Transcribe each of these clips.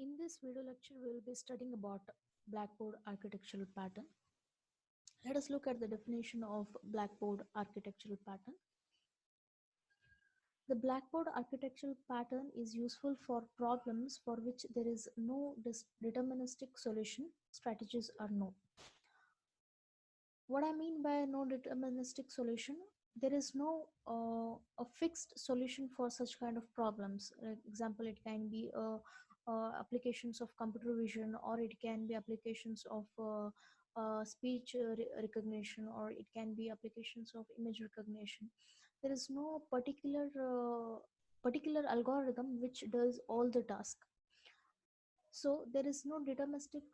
In this video lecture, we will be studying about Blackboard architectural pattern. Let us look at the definition of Blackboard architectural pattern. The Blackboard architectural pattern is useful for problems for which there is no deterministic solution. Strategies are known. What I mean by no deterministic solution, there is no a fixed solution for such kind of problems. Example, it can be applications of computer vision, or it can be applications of speech recognition, or it can be applications of image recognition. There is no particular algorithm which does all the task. So there is no deterministic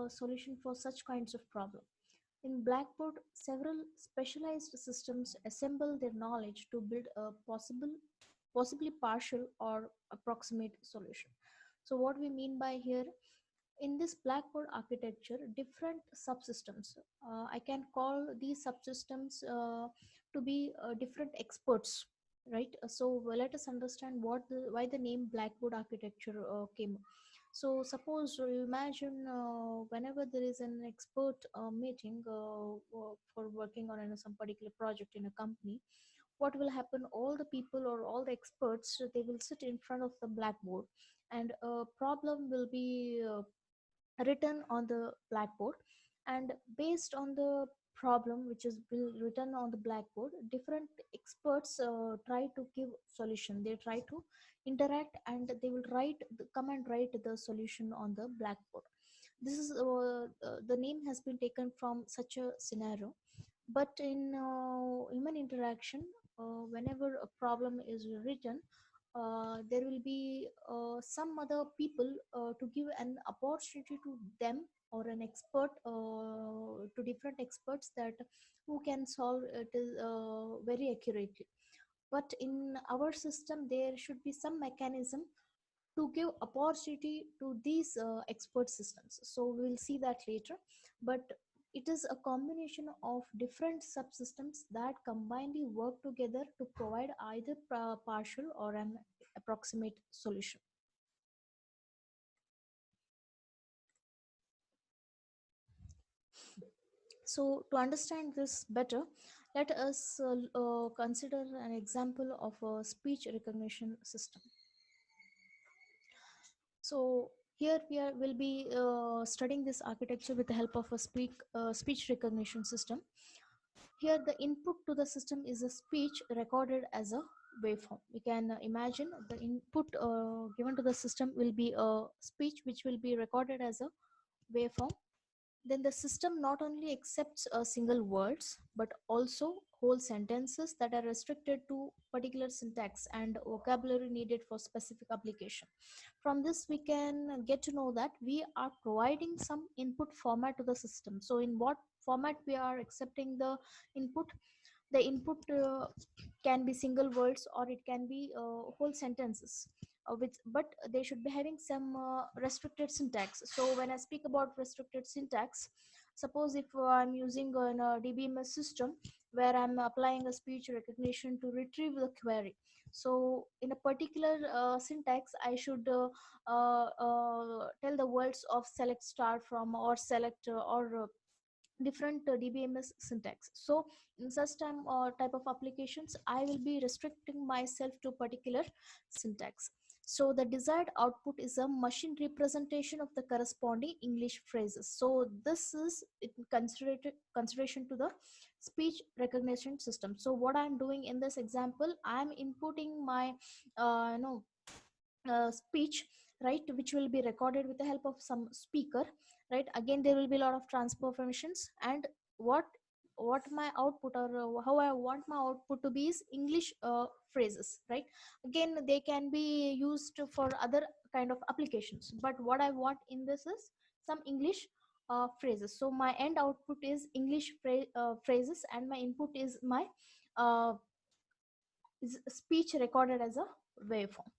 solution for such kinds of problem. In Blackboard, several specialized systems assemble their knowledge to build a possibly partial or approximate solution. So what we mean by here, in this Blackboard architecture, different subsystems, I can call these subsystems to be different experts, right? So let us understand why the name Blackboard architecture came. So suppose you imagine whenever there is an expert meeting for working on some particular project in a company, what will happen? All the people or all the experts, they will sit in front of the blackboard, and a problem will be written on the blackboard, and based on the problem which is written on the blackboard, different experts try to give solution. They try to interact, and they will come and write the solution on the blackboard. This is the name has been taken from such a scenario. But in human interaction, whenever a problem is written, there will be some other people to give an opportunity to them, or an expert to different experts, that who can solve it is very accurately. But in our system, there should be some mechanism to give opportunity to these expert systems. So we will see that later. But it is a combination of different subsystems that combinedly work together to provide either partial or an approximate solution. So to understand this better, let us consider an example of a speech recognition system. So here will be studying this architecture with the help of a speech recognition system. Here the input to the system is a speech recorded as a waveform. We can imagine the input given to the system will be a speech which will be recorded as a waveform. Then the system not only accepts single words, but also whole sentences that are restricted to particular syntax and vocabulary needed for specific application. From this, we can get to know that we are providing some input format to the system. So in what format we are accepting the input? The input can be single words, or it can be whole sentences, but they should be having some restricted syntax. So when I speak about restricted syntax, suppose if I'm using a DBMS system where I'm applying a speech recognition to retrieve the query, so in a particular syntax, I should tell the words of select star from, or select or different DBMS syntax. So in such type of applications, I will be restricting myself to particular syntax. So the desired output is a machine representation of the corresponding English phrases. So this is in consideration to the speech recognition system. So what I'm doing in this example, I'm inputting my speech, right, which will be recorded with the help of some speaker, right? Again, there will be a lot of transformations, and what my output, or how I want my output to be, is English phrases, right? Again, they can be used for other kind of applications, but what I want in this is some English phrases. So my end output is English phrases, and my input is my uh, is speech recorded as a waveform.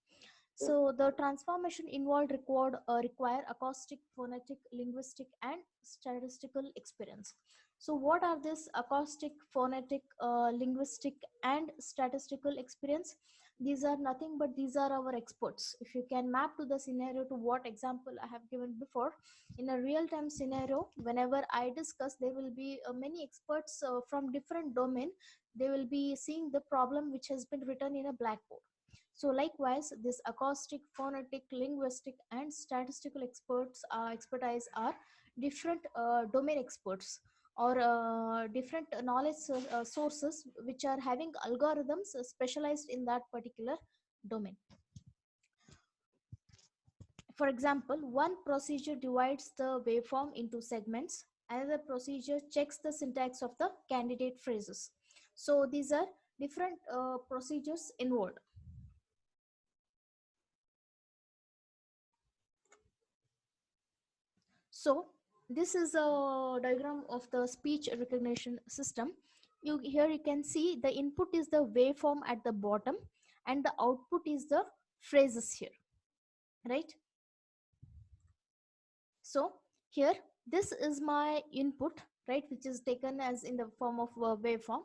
So the transformation involved require acoustic, phonetic, linguistic, and statistical experience. So what are this acoustic, phonetic, linguistic, and statistical experience? These are nothing but these are our experts. If you can map to the scenario to what example I have given before, in a real time scenario, whenever I discuss, there will be many experts from different domain. They will be seeing the problem which has been written in a blackboard. So likewise, this acoustic, phonetic, linguistic, and statistical expertise are different domain experts, or different sources which are having algorithms specialized in that particular domain. For example, one procedure divides the waveform into segments, another procedure checks the syntax of the candidate phrases. So these are different procedures involved. So this is a diagram of the speech recognition system. Here you can see the input is the waveform at the bottom, and the output is the phrases here, right? So here, this is my input, right, which is taken as in the form of a waveform,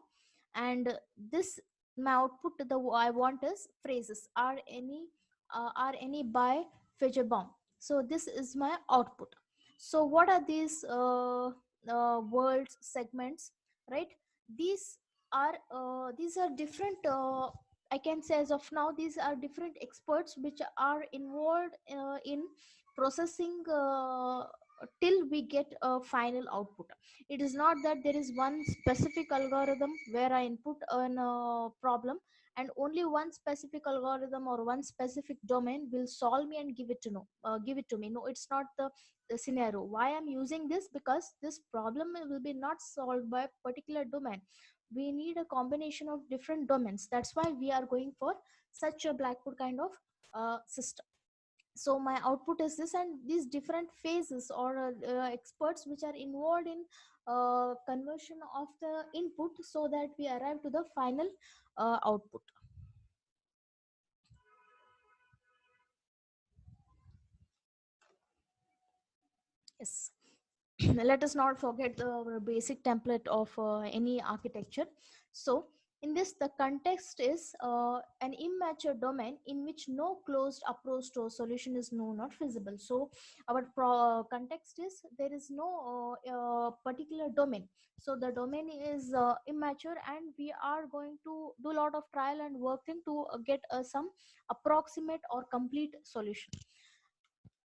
and this my output, the I want is phrases are any by Feijerbaum. So this is my output. So what are these words segments, right? These these are different. I can say as of now, these are different experts which are involved in processing till we get a final output. It is not that there is one specific algorithm where I input a problem, and only one specific algorithm or one specific domain will solve me and give it to me. No, it's not the scenario. Why I'm using this? Because this problem will be not solved by a particular domain. We need a combination of different domains. That's why we are going for such a Blackboard kind of system. So my output is this, and these different phases or experts which are involved in conversion of the input, so that we arrive to the final output. Yes. Let us not forget the basic template of any architecture. So in this, the context is an immature domain in which no closed approach to a solution is known or feasible. So our context is there is no particular domain. So the domain is immature, and we are going to do a lot of trial and working to get some approximate or complete solution.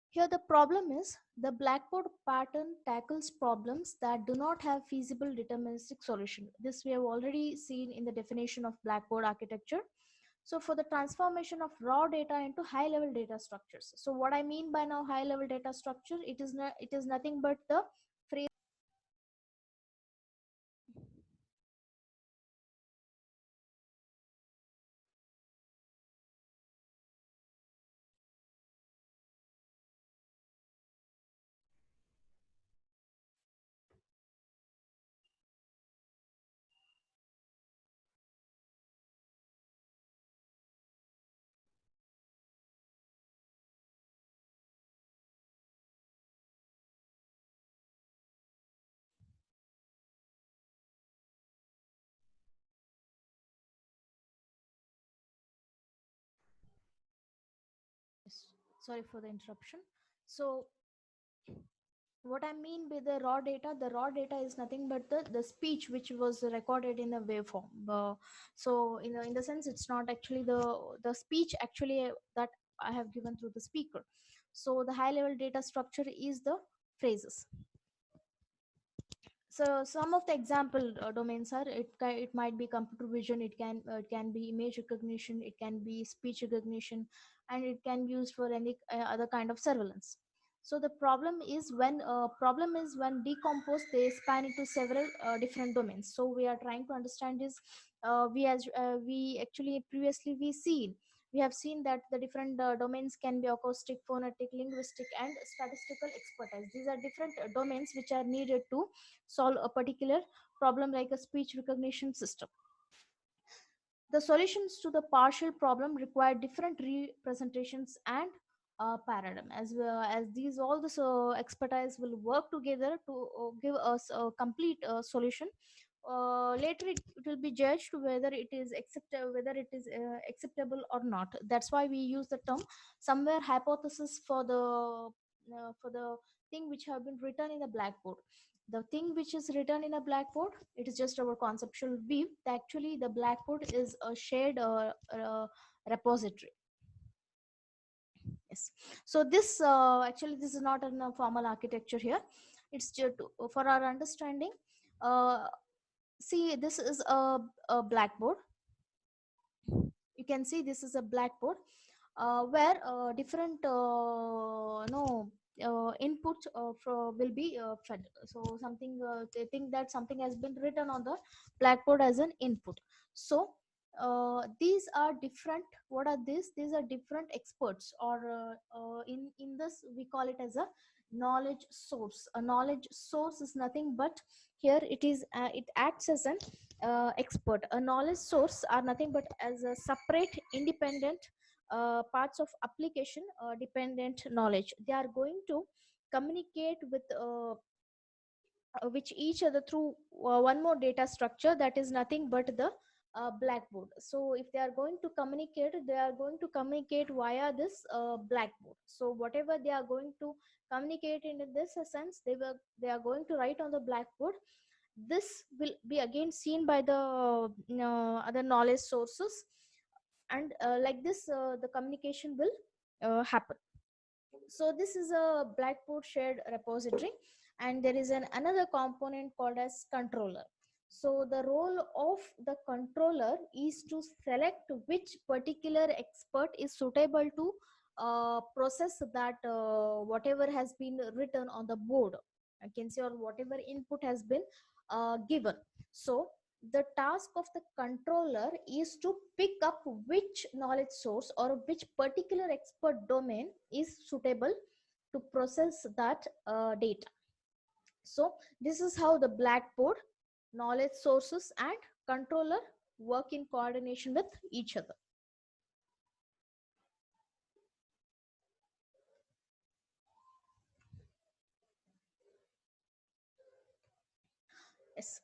Here the problem is the Blackboard pattern tackles problems that do not have feasible deterministic solution. This we have already seen in the definition of Blackboard architecture. So for the transformation of raw data into high level data structures. So what I mean by now high level data structure, it is nothing but the phrase. Sorry for the interruption. So what I mean by the raw data is nothing but the speech which was recorded in a waveform. So in the sense, it's not actually the speech actually that I have given through the speaker. So the high level data structure is the phrases. So some of the example domains are, it might be computer vision, it can be image recognition, it can be speech recognition, and it can be used for any other kind of surveillance. So the problem is when decomposed, they span into several different domains. So we are trying to understand is, we actually previously we have seen that the different domains can be acoustic, phonetic, linguistic, and statistical expertise. These are different domains which are needed to solve a particular problem like a speech recognition system. The solutions to the partial problem require different representations and paradigm. As well as these, all this expertise will work together to give us a complete solution later it will be judged whether it is acceptable or not. That's why we use the term somewhere hypothesis for the thing which have been written in the blackboard. The thing which is written in a blackboard, it is just our conceptual view. Actually the blackboard is a shared repository. Yes. So this actually this is not a formal architecture here. It's just for our understanding. uh, See, this is a blackboard. You can see this is a blackboard where different no input will be fed. So something they think that something has been written on the blackboard as an input. So these are different. What are these? These are different experts, or in this we call it as a knowledge source. A knowledge source is nothing but, here it is it acts as an expert. A knowledge source are nothing but as a separate independent parts of application dependent knowledge. They are going to communicate with each other through one more data structure, that is nothing but the blackboard. So if they are going to communicate, they are going to communicate via this blackboard. So whatever they are going to communicate in this sense, they are going to write on the blackboard. This will be again seen by the other knowledge sources, and like this the communication will happen. So this is a blackboard shared repository, and there is another component called as controller. So the role of the controller is to select which particular expert is suitable to process that whatever has been written on the board, I can say, or whatever input has been given. So the task of the controller is to pick up which knowledge source or which particular expert domain is suitable to process that data. So this is how the blackboard, knowledge sources and controller work in coordination with each other. Yes.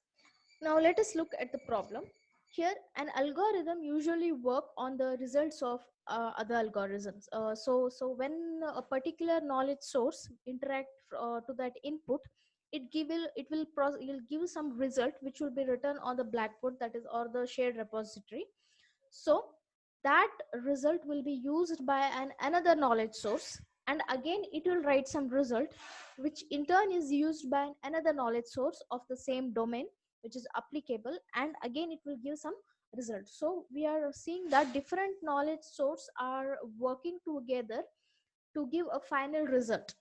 Now let us look at the problem. Here, an algorithm usually work on the results of other algorithms. So when a particular knowledge source interact to that input, it will give some result which will be written on the blackboard, that is, or the shared repository. So that result will be used by another knowledge source, and again it will write some result which in turn is used by another knowledge source of the same domain which is applicable, and again it will give some result. So we are seeing that different knowledge source are working together to give a final result.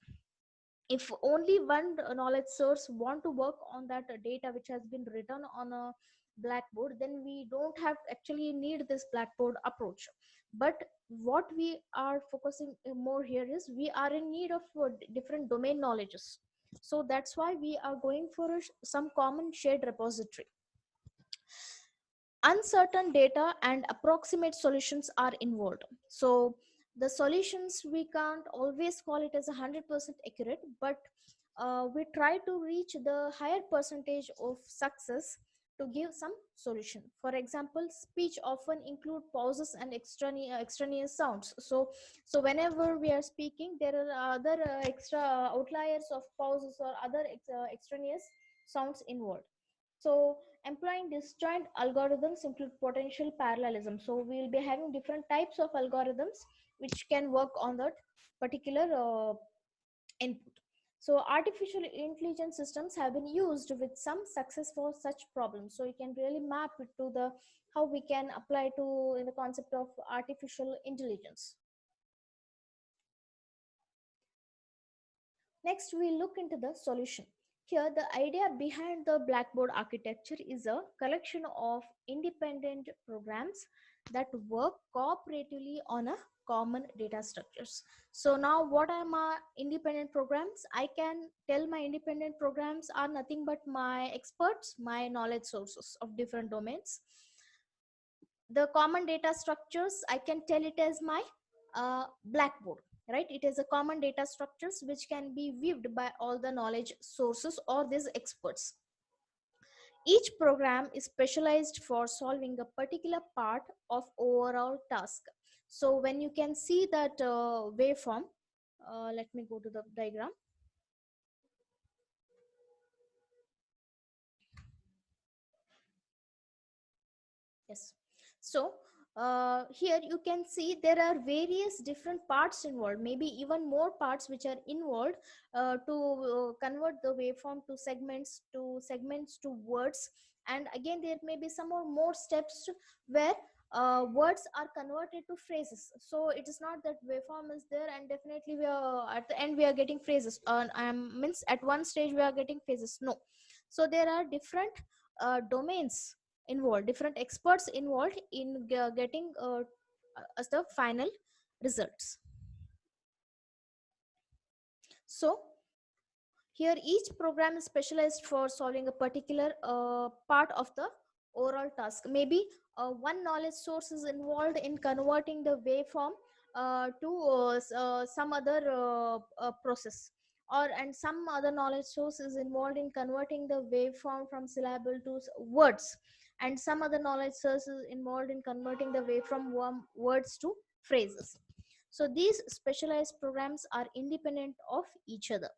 If only one knowledge source want to work on that data which has been written on a blackboard, then we don't have actually need this blackboard approach. But what we are focusing more here is we are in need of different domain knowledges. So that's why we are going for some common shared repository. Uncertain data and approximate solutions are involved. So the solutions, we can't always call it as 100% accurate, but we try to reach the higher percentage of success to give some solution. For example, speech often include pauses and extraneous sounds. So whenever we are speaking, there are other extra outliers of pauses or other extraneous sounds involved. So employing disjoint algorithms include potential parallelism. So we will be having different types of algorithms which can work on that particular input. So artificial intelligence systems have been used with some success for such problems. So you can really map it to the how we can apply to in the concept of artificial intelligence. Next, we look into the solution. Here, the idea behind the Blackboard architecture is a collection of independent programs that work cooperatively on a common data structures. So now what are my independent programs? I can tell my independent programs are nothing but my experts, my knowledge sources of different domains. The common data structures, I can tell it as my blackboard, right? It is a common data structures which can be viewed by all the knowledge sources or these experts. Each program is specialized for solving a particular part of overall task. So when you can see that waveform, let me go to the diagram. Yes. So here you can see there are various different parts involved, maybe even more parts which are involved to convert the waveform to segments to words. And again, there may be some more steps where words are converted to phrases. So it is not that waveform is there and definitely we are at the end we are getting phrases. Means at one stage we are getting phrases. No. So there are different domains involved, different experts involved in getting as the final results. So here each program is specialized for solving a particular part of the overall task. Maybe one knowledge source is involved in converting the waveform to some other process, or and some other knowledge source is involved in converting the waveform from syllable to words, and some other knowledge source is involved in converting the waveform words to phrases. So these specialized programs are independent of each other.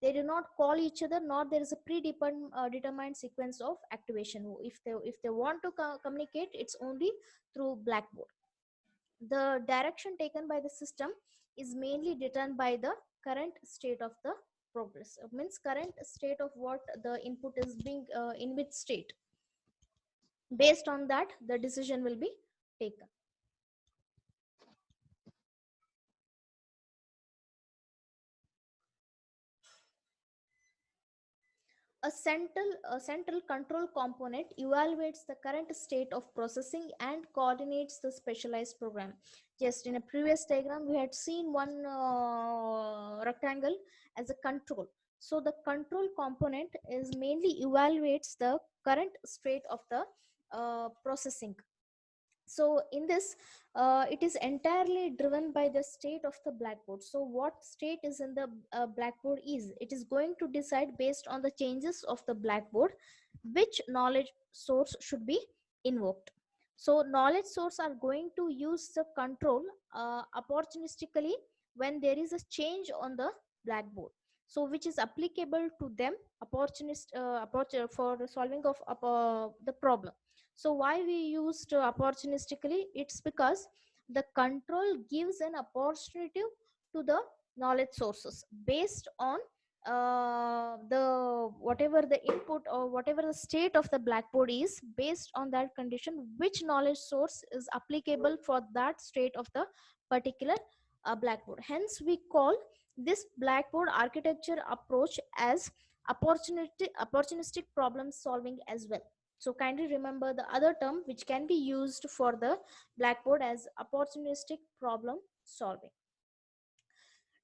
They do not call each other, nor there is a predetermined sequence of activation. If they want to communicate, it's only through blackboard. The direction taken by the system is mainly determined by the current state of the progress. Means current state of what the input is being in which state. Based on that, the decision will be taken. A central control component evaluates the current state of processing and coordinates the specialized program. Just in a previous diagram, we had seen one rectangle as a control. So the control component is mainly evaluates the current state of the processing. So in this, it is entirely driven by the state of the blackboard. So what state is in the blackboard is, it is going to decide based on the changes of the blackboard which knowledge source should be invoked. So knowledge source are going to use the control opportunistically when there is a change on the blackboard, so which is applicable to them for solving of the problem. So why we used opportunistically? It's because the control gives an opportunity to the knowledge sources based on the whatever the input or whatever the state of the blackboard is. Based on that condition, which knowledge source is applicable for that state of the particular blackboard. Hence we call this blackboard architecture approach as opportunistic problem solving as well. So kindly remember the other term which can be used for the blackboard as opportunistic problem solving.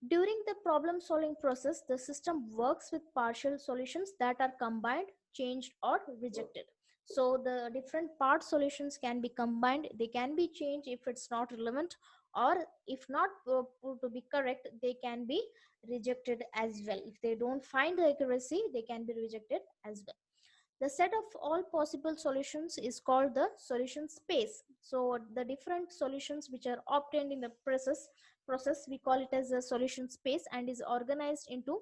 During the problem solving process, the system works with partial solutions that are combined, changed, or rejected. So the different part solutions can be combined, they can be changed if it's not relevant, or if not proved to be correct, they can be rejected as well. If they don't find the accuracy, they can be rejected as well. The set of all possible solutions is called the solution space. So the different solutions which are obtained in the process we call it as a solution space, and is organized into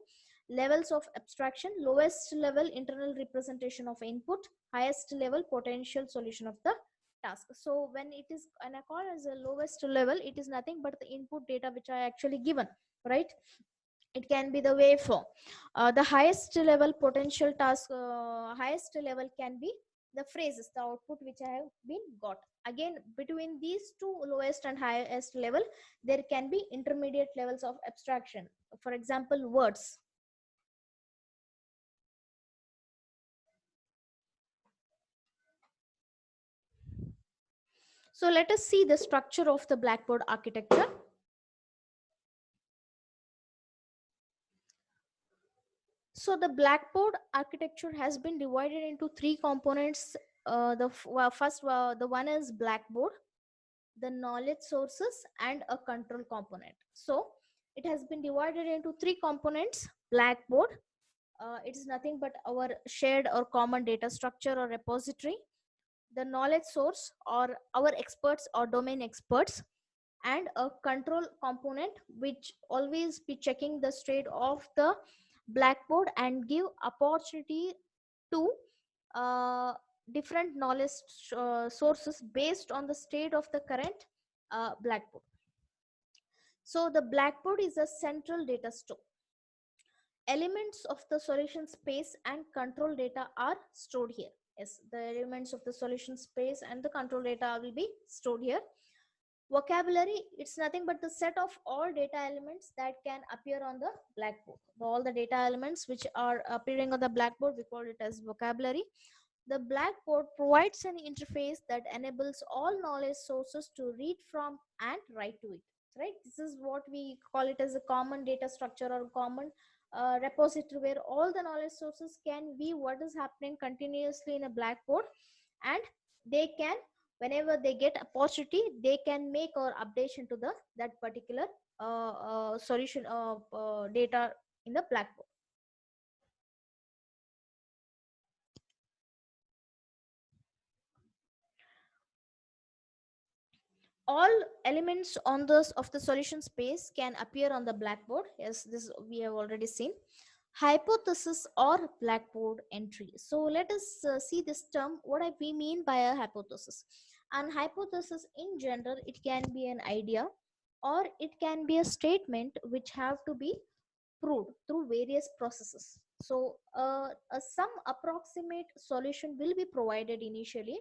levels of abstraction. Lowest level internal representation of input, highest level potential solution of the task. So when I call as a lowest level, it is nothing but the input data which are actually given, right? It can be the waveform. The highest level potential task, highest level can be the phrases, the output which I have been got. Again, between these two lowest and highest level, there can be intermediate levels of abstraction. For example, words. So let us see the structure of the blackboard architecture. So the blackboard architecture has been divided into three components. First, the one is blackboard, the knowledge sources, and a control component. So it has been divided into three components: blackboard, It is nothing but our shared or common data structure or repository, the knowledge source or our experts or domain experts, and a control component which always be checking the state of the blackboard and give opportunity to uh, different knowledge sources based on the state of the current blackboard. So the blackboard is a central data store. Elements of the solution space and control data are stored here. Yes, the elements of the solution space and the control data will be stored here. Vocabulary, it's nothing but the set of all data elements that can appear on the blackboard. All the data elements which are appearing on the blackboard, we call it as vocabulary. The blackboard provides an interface that enables all knowledge sources to read from and write to it. Right? This is what we call it as a common data structure or common repository where all the knowledge sources can view what is happening continuously in a blackboard, and they can, whenever they get opportunity, they can make or updation to the that particular solution data in the blackboard. All elements on this of the solution space can appear on the blackboard. Yes, this we have already seen. Hypothesis or blackboard entry. So let us see this term, what we mean by a hypothesis. And hypothesis in general, it can be an idea or it can be a statement which have to be proved through various processes. So some approximate solution will be provided initially,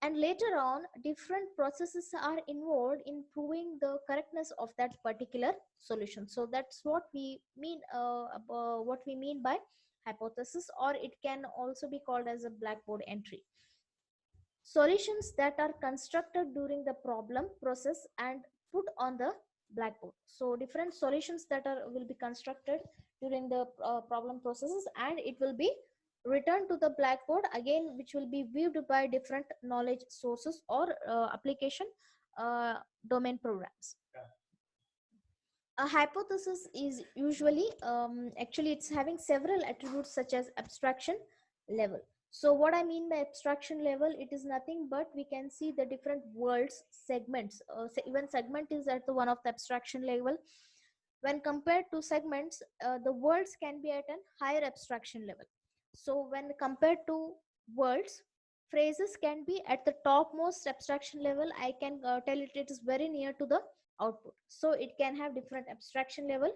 and later on different processes are involved in proving the correctness of that particular solution. So that's what we mean, what we mean by hypothesis, or it can also be called as a blackboard entry. Solutions that are constructed during the problem process and put on the blackboard. So different solutions that are will be constructed during the problem processes, and it will be returned to the blackboard again, which will be viewed by different knowledge sources or application uh, domain programs. A hypothesis is usually actually it's having several attributes such as abstraction level. So what I mean by abstraction level, it is nothing but we can see the different worlds segments. Even segment is at the one of the abstraction level. When compared to segments, the worlds can be at a higher abstraction level. So when compared to worlds, phrases can be at the topmost abstraction level. I can tell it is very near to the output. So it can have different abstraction level.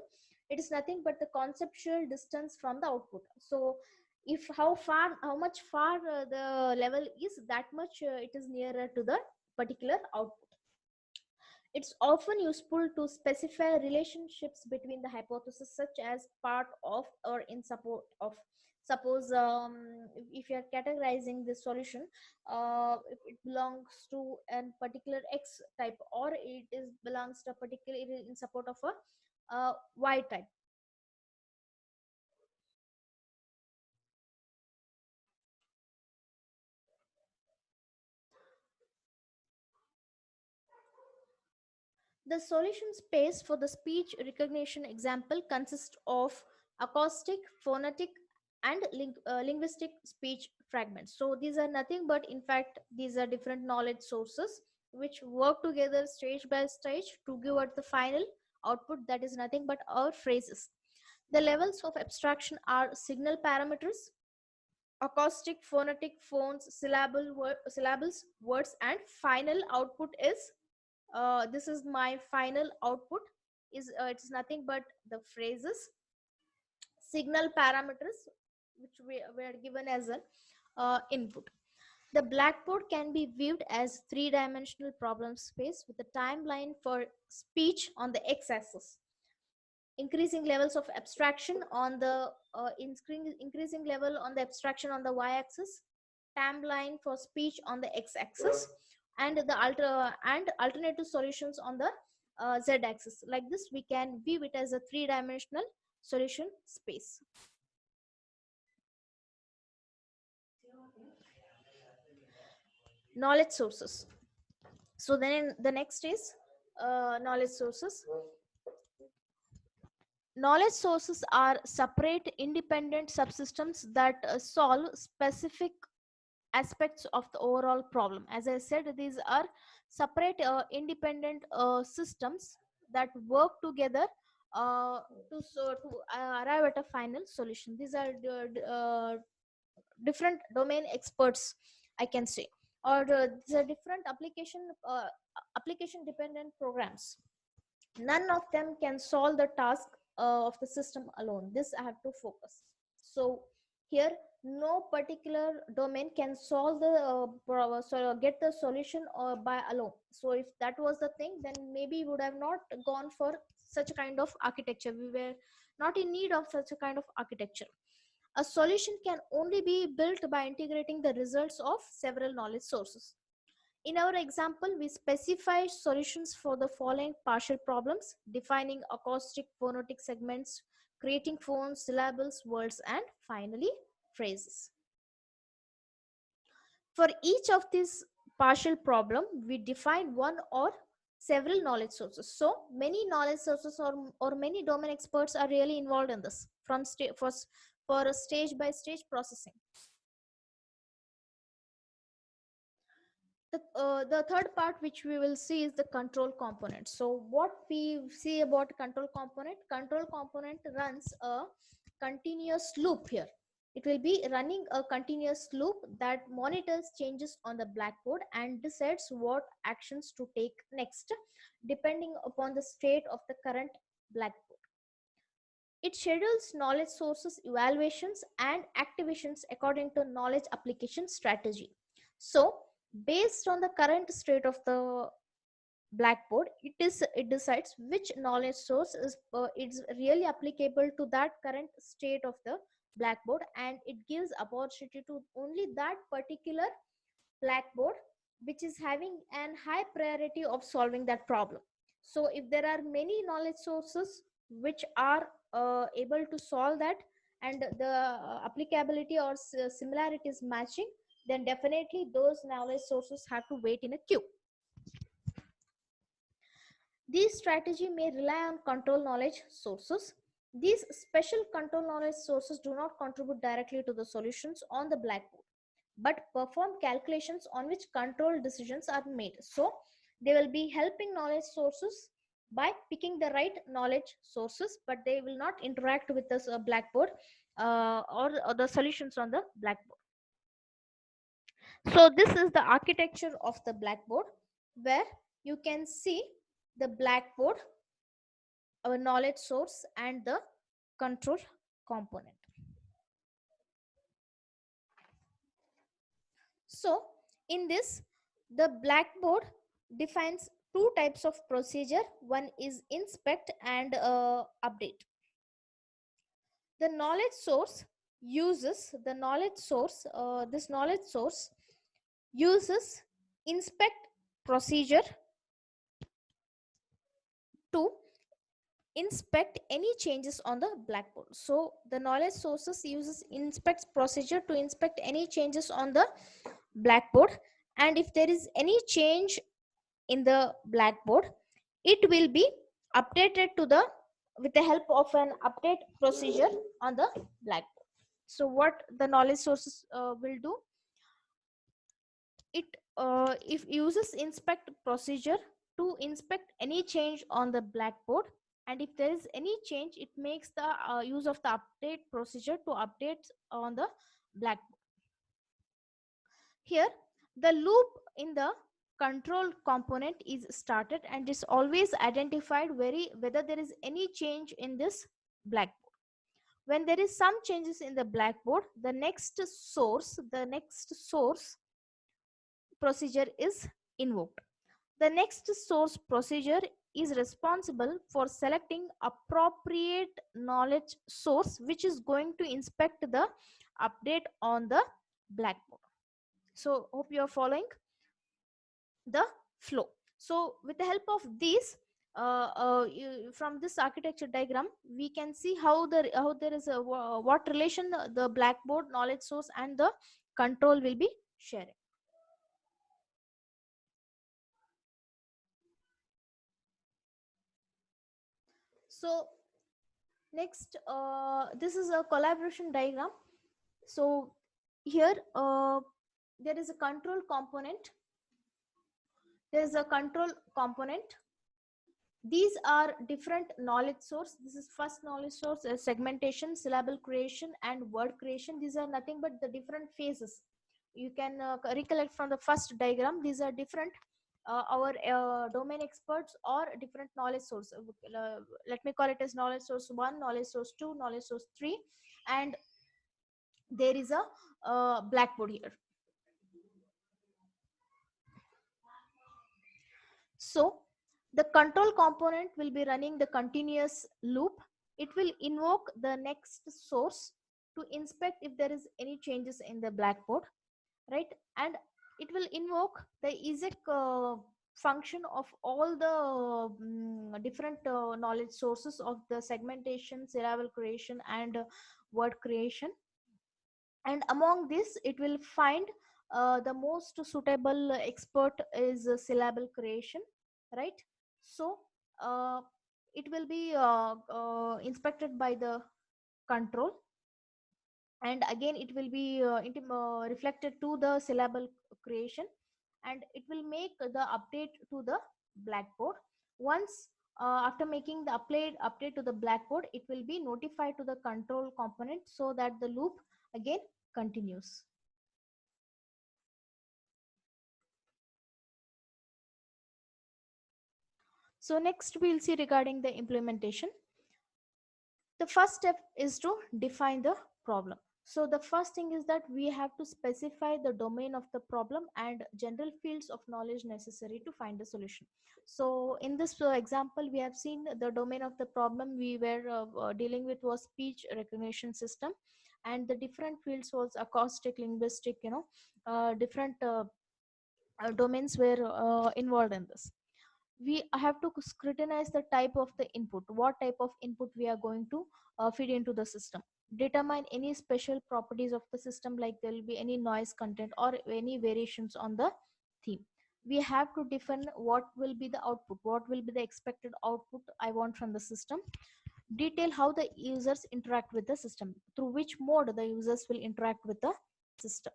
It is nothing but the conceptual distance from the output. So if how much far the level is, that much it is nearer to the particular output. It's often useful to specify relationships between the hypothesis, such as part of or in support of. Suppose if you are categorizing the solution, if it belongs to a particular X type, or it is belongs to a particular, it is in support of a Y type. The solution space for the speech recognition example consists of acoustic, phonetic, and linguistic speech fragments. So these are nothing but, in fact, these are different knowledge sources which work together stage by stage to give out the final output, that is nothing but our phrases. The levels of abstraction are signal parameters, acoustic, phonetic, phones, syllables, words, and final output is this is my final output is it's nothing but the phrases. Signal parameters which we were given as an input. The blackboard can be viewed as three-dimensional problem space with a timeline for speech on the x-axis, increasing levels of abstraction on the increasing level on the abstraction on the y-axis, timeline for speech on the x-axis, and the alternative solutions on the z-axis. Like this, we can view it as a three-dimensional solution space. Knowledge sources. So then the next is knowledge sources. Knowledge sources are separate independent subsystems that solve specific aspects of the overall problem. As I said, these are separate independent systems that work together to arrive at a final solution. These are different domain experts, I can say, or these are different application dependent programs. None of them can solve the task of the system alone. This I have to focus. So here, no particular domain can solve the get the solution by alone. So if that was the thing, then maybe we would have not gone for such a kind of architecture. We were not in need of such a kind of architecture. A solution can only be built by integrating the results of several knowledge sources. In our example, we specify solutions for the following partial problems: defining acoustic phonetic segments, creating phones, syllables, words, and finally phrases. For each of these partial problem, we define one or several knowledge sources. So many knowledge sources or many domain experts are really involved in this from for a stage by stage processing. The third part which we will see is the control component. So what we see about control component runs a continuous loop here. It will be running a continuous loop that monitors changes on the blackboard and decides what actions to take next depending upon the state of the current blackboard. It schedules knowledge sources evaluations and activations according to knowledge application strategy. So based on the current state of the blackboard, it decides which knowledge source is really applicable to that current state of the blackboard, and it gives opportunity to only that particular blackboard which is having an high priority of solving that problem. So if there are many knowledge sources which are able to solve that, and the applicability or similarity is matching, then definitely those knowledge sources have to wait in a queue. These strategy may rely on control knowledge sources. These special control knowledge sources do not contribute directly to the solutions on the blackboard, but perform calculations on which control decisions are made. So they will be helping knowledge sources by picking the right knowledge sources, but they will not interact with this blackboard or the solutions on the blackboard. So this is the architecture of the blackboard, where you can see the blackboard, our knowledge source, and the control component. So in this, the blackboard defines two types of procedure. One is inspect and update. The knowledge source uses the knowledge source this knowledge source uses inspect procedure to inspect any changes on the blackboard. So the knowledge sources uses inspect procedure to inspect any changes on the blackboard, and if there is any change in the blackboard, it will be updated to the with the help of an update procedure on the blackboard. So what the knowledge sources will do, it if uses inspect procedure to inspect any change on the blackboard, and if there is any change, it makes the use of the update procedure to update on the blackboard. Here the loop in the control component is started and is always identified whether there is any change in this blackboard. When there is some changes in the blackboard, the next source procedure is invoked. The next source procedure is responsible for selecting appropriate knowledge source which is going to inspect the update on the blackboard. So hope you are following the flow. So with the help of these from this architecture diagram, we can see how there is a what relation the blackboard knowledge source and the control will be sharing. So Next, this is a collaboration diagram. So here there is a control component. There is a control component. These are different knowledge source. This is first knowledge source, segmentation, syllable creation, and word creation. These are nothing but the different phases. You can recollect from the first diagram. These are different our domain experts or different knowledge source. Let me call it as knowledge source 1, knowledge source 2, knowledge source 3, and there is a blackboard here. So the control component will be running the continuous loop. It will invoke the next source to inspect if there is any changes in the blackboard, right? And it will invoke the exec function of all the different knowledge sources of the segmentation, syllable creation, and word creation. And among this it will find the most suitable expert is syllable creation, right? So uh, it will be inspected by the control, and again it will be reflected to the syllable creation, and it will make the update to the blackboard. Once after making the update to the blackboard, it will be notified to the control component so that the loop again continues. So next we'll see regarding the implementation. The first step is to define the problem. So the first thing is that we have to specify the domain of the problem and general fields of knowledge necessary to find the solution. So in this example, we have seen the domain of the problem we were dealing with was speech recognition system, and the different fields was acoustic, linguistic, different domains were involved in this. We have to scrutinize the type of the input, what type of input we are going to feed into the system, determine any special properties of the system, like there will be any noise content or any variations on the theme. We have to define what will be the output, what will be the expected output I want from the system, detail how the users interact with the system, through which mode the users will interact with the system.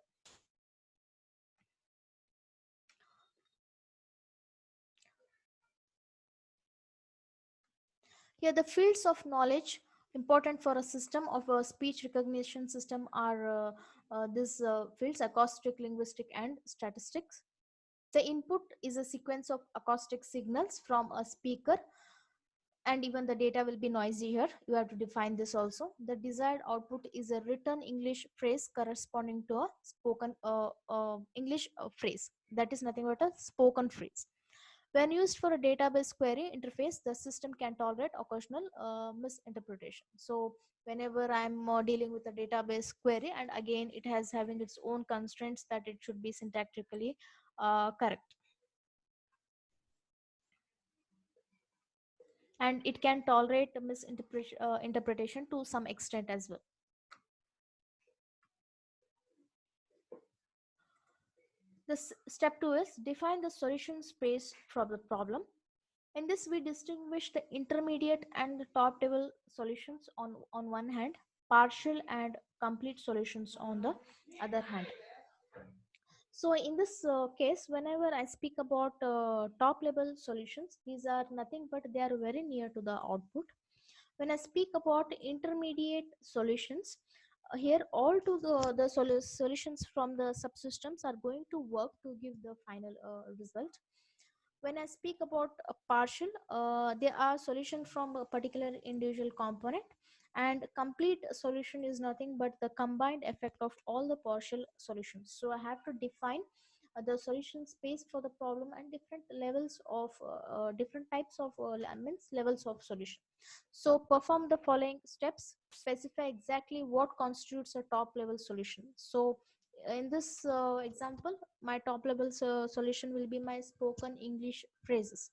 Here, the fields of knowledge important for a system of a speech recognition system are these fields: acoustic, linguistic, and statistics. The input is a sequence of acoustic signals from a speaker, and even the data will be noisy here. You have to define this also. The desired output is a written English phrase corresponding to a spoken English phrase. That is nothing but a spoken phrase. When used for a database query interface, the system can tolerate occasional misinterpretation. So whenever I'm dealing with a database query, and again it has having its own constraints that it should be syntactically correct, and it can tolerate misinterpretation interpretation to some extent as well. This step 2 is define the solution space for the problem. In this, we distinguish the intermediate and the top level solutions on one hand, partial and complete solutions on the other hand. So in this case, whenever I speak about top level solutions, these are nothing but they are very near to the output. When I speak about intermediate solutions, here all to the solutions from the subsystems are going to work to give the final result. When I speak about a partial, they are solution from a particular individual component, and complete solution is nothing but the combined effect of all the partial solutions. So I have to define the solution space for the problem and different levels of different types of means levels of solution. So perform the following steps: specify exactly what constitutes a top level solution. So in this example, my top level solution will be my spoken English phrases.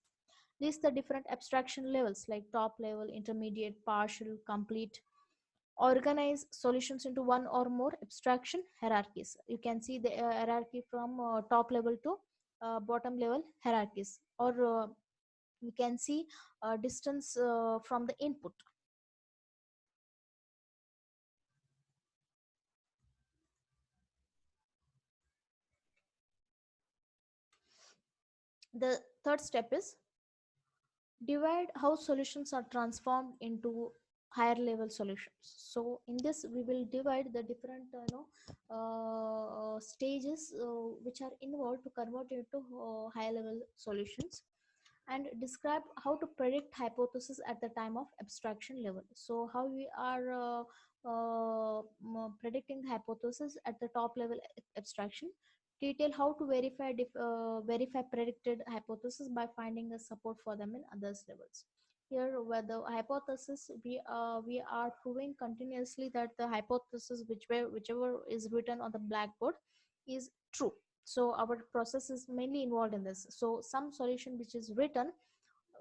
List the different abstraction levels like top level, intermediate, partial, complete. Organize solutions into one or more abstraction hierarchies. You can see the hierarchy from top level to bottom level hierarchies, or you can see distance from the input. The third step is divide how solutions are transformed into higher level solutions. So in this we will divide the different stages which are involved to convert into higher level solutions, and describe how to predict hypothesis at the time of abstraction level. So how we are predicting the hypothesis at the top level abstraction. Detail how to verify predicted hypothesis by finding a support for them in others levels. Here, where the hypothesis we are proving continuously that the hypothesis whichever is written on the blackboard is true. So our process is mainly involved in this. So some solution which is written,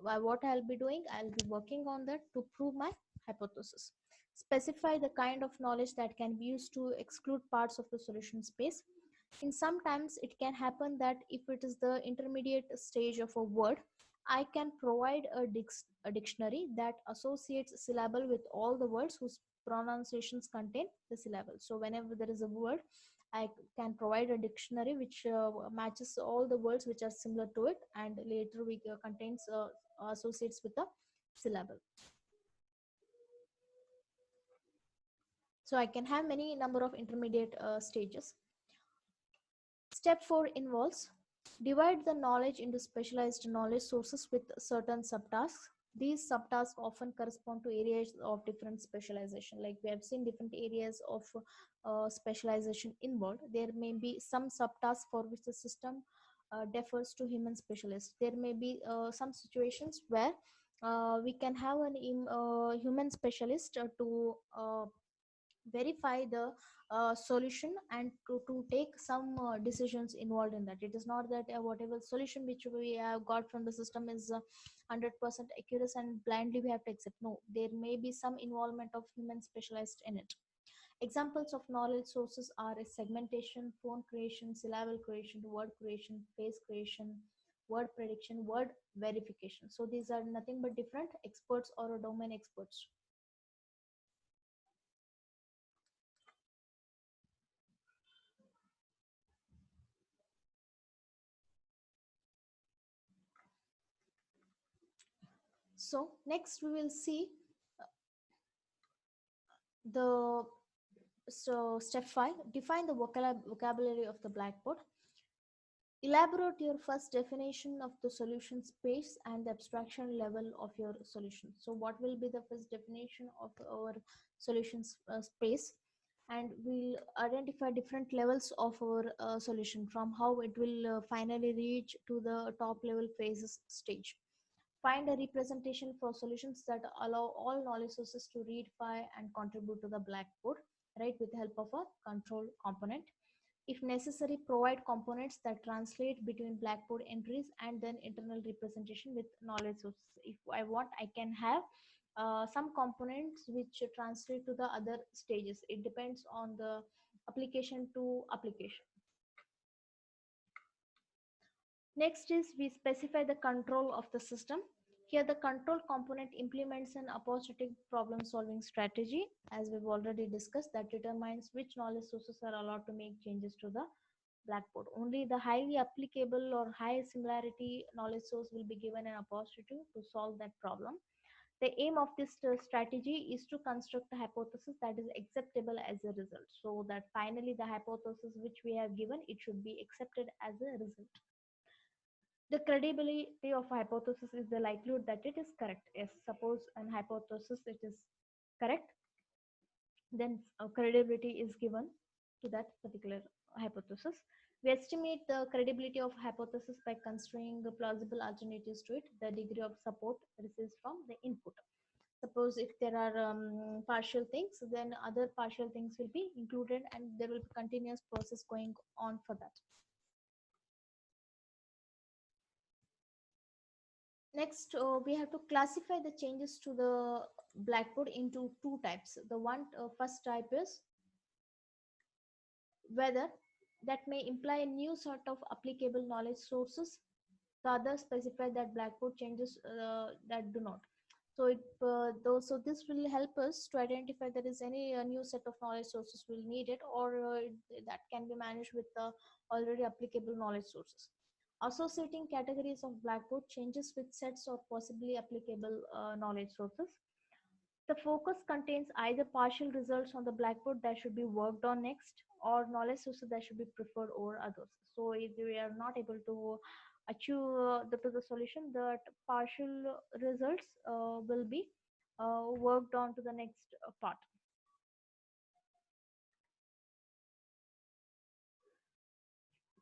what I'll be doing, I'll be working on that to prove my hypothesis. Specify the kind of knowledge that can be used to exclude parts of the solution space. In sometimes it can happen that if it is the intermediate stage of a word, I can provide a dictionary that associates syllable with all the words whose pronunciations contain the syllable. So whenever there is a word, I can provide a dictionary which matches all the words which are similar to it, and later we contains associates with the syllable. So I can have many number of intermediate stages. Step 4 involves divide the knowledge into specialized knowledge sources with certain subtasks. These subtasks often correspond to areas of different specialization. Like we have seen different areas of specialization involved. There may be some subtasks for which the system defers to human specialists. There may be some situations where we can have an human specialist to verify the solution and to take some decisions involved in that. It is not that whatever solution which we have got from the system is 100% accurate and blindly we have to accept. No, there may be some involvement of human specialized in it. Examples of knowledge sources are a segmentation, phone creation, syllable creation, word creation, phrase creation, word prediction, word verification. So these are nothing but different experts or domain experts. So next we will see the step 5, define the vocabulary of the blackboard. Elaborate your first definition of the solution space and the abstraction level of your solution. So what will be the first definition of our solutions space, and we'll identify different levels of our solution from how it will finally reach to the top level phases stage. Find a representation for solutions that allow all knowledge sources to read, file, and contribute to the blackboard, right, with the help of a control component. If necessary, provide components that translate between blackboard entries and then internal representation with knowledge sources. If I want, I can have some components which translate to the other stages. It depends on the application to application. Next is we specify the control of the system. Here the control component implements an apostolic problem solving strategy, as we've already discussed, that determines which knowledge sources are allowed to make changes to the blackboard. Only the highly applicable or high similarity knowledge source will be given an apostrophe to solve that problem. The aim of this strategy is to construct a hypothesis that is acceptable as a result, so that finally the hypothesis which we have given, it should be accepted as a result. The credibility of a hypothesis is the likelihood that it is correct. If suppose an hypothesis it is correct, then credibility is given to that particular hypothesis. We estimate the credibility of hypothesis by considering the plausible alternatives to it, the degree of support received from the input. Suppose if there are partial things, then other partial things will be included and there will be continuous process going on for that. Next, we have to classify the changes to the blackboard into two types. The one first type is whether that may imply a new sort of applicable knowledge sources. The other specify that blackboard changes that do not. So so this will help us to identify there is any new set of knowledge sources will need it, or that can be managed with the already applicable knowledge sources. Associating categories of Blackboard changes with sets of possibly applicable knowledge sources. The focus contains either partial results on the Blackboard that should be worked on next, or knowledge sources that should be preferred over others. So if we are not able to achieve the solution, that partial results will be worked on to the next part.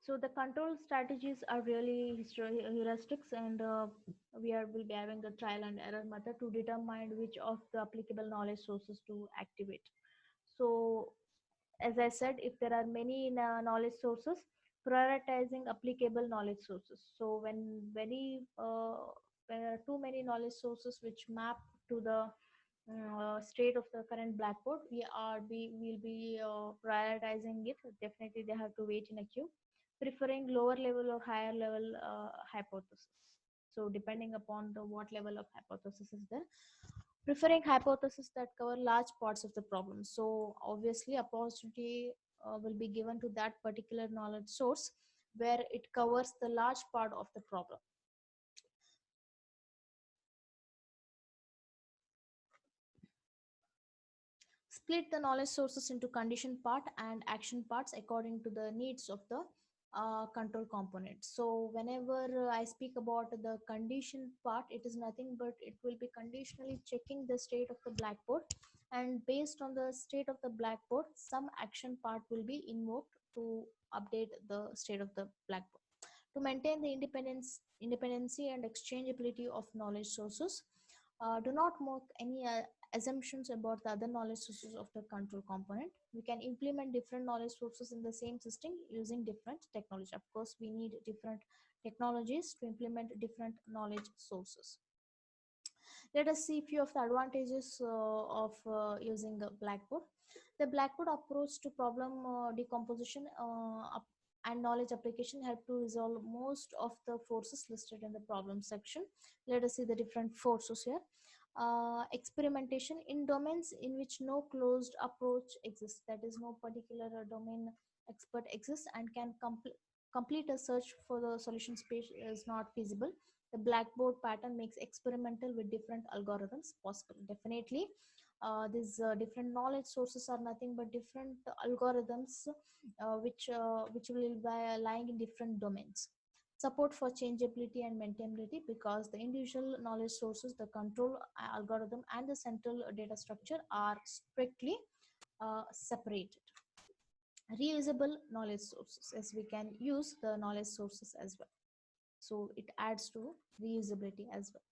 So the control strategies are really heuristics, and will be having the trial and error method to determine which of the applicable knowledge sources to activate. So as I said, if there are many knowledge sources, prioritizing applicable knowledge sources. So when there are too many knowledge sources which map to the state of the current Blackboard, we will be prioritizing it. Definitely, they have to wait in a queue, preferring lower level or higher level hypothesis. So depending upon the what level of hypothesis is there, preferring hypotheses that cover large parts of the problem. So obviously, opportunity will be given to that particular knowledge source where it covers the large part of the problem. Split the knowledge sources into condition part and action parts according to the needs of the control component. So whenever I speak about the condition part, it is nothing but it will be conditionally checking the state of the Blackboard, and based on the state of the Blackboard, some action part will be invoked to update the state of the Blackboard. To maintain the independency and exchangeability of knowledge sources, do not make any assumptions about the other knowledge sources of the control component. We can implement different knowledge sources in the same system using different technology. Of course, we need different technologies to implement different knowledge sources. Let us see a few of the advantages of using the Blackboard. The Blackboard approach to problem decomposition and knowledge application help to resolve most of the forces listed in the problem section. Let us see the different forces here. Experimentation in domains in which no closed approach exists, that is, no particular domain expert exists and can complete a search for the solution space is not feasible. The Blackboard pattern makes experimental with different algorithms possible. Definitely, these different knowledge sources are nothing but different algorithms which will be lying in different domains. Support for changeability and maintainability, because the individual knowledge sources, the control algorithm, and the central data structure are strictly separated. Reusable knowledge sources, as we can use the knowledge sources as well. So it adds to reusability as well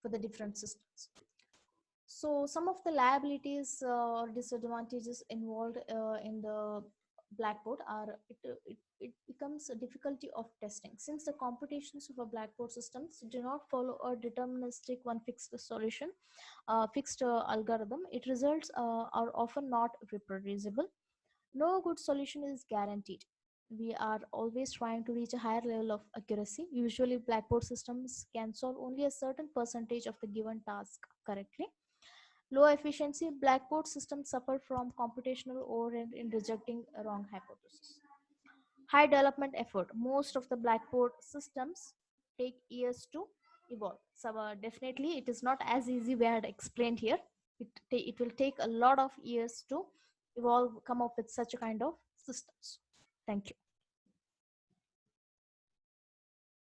for the different systems. So some of the liabilities or disadvantages involved in the Blackboard are it becomes a difficulty of testing, since the computations of a Blackboard systems do not follow a deterministic one fixed solution, fixed algorithm. It results are often not reproducible. No good solution is guaranteed. We are always trying to reach a higher level of accuracy. Usually, Blackboard systems can solve only a certain percentage of the given task correctly. Low efficiency, Blackboard systems suffer from computational overhead in rejecting a wrong hypothesis. High development effort. Most of the Blackboard systems take years to evolve. So definitely, it is not as easy we had explained here. It will take a lot of years to evolve, come up with such a kind of systems. Thank you.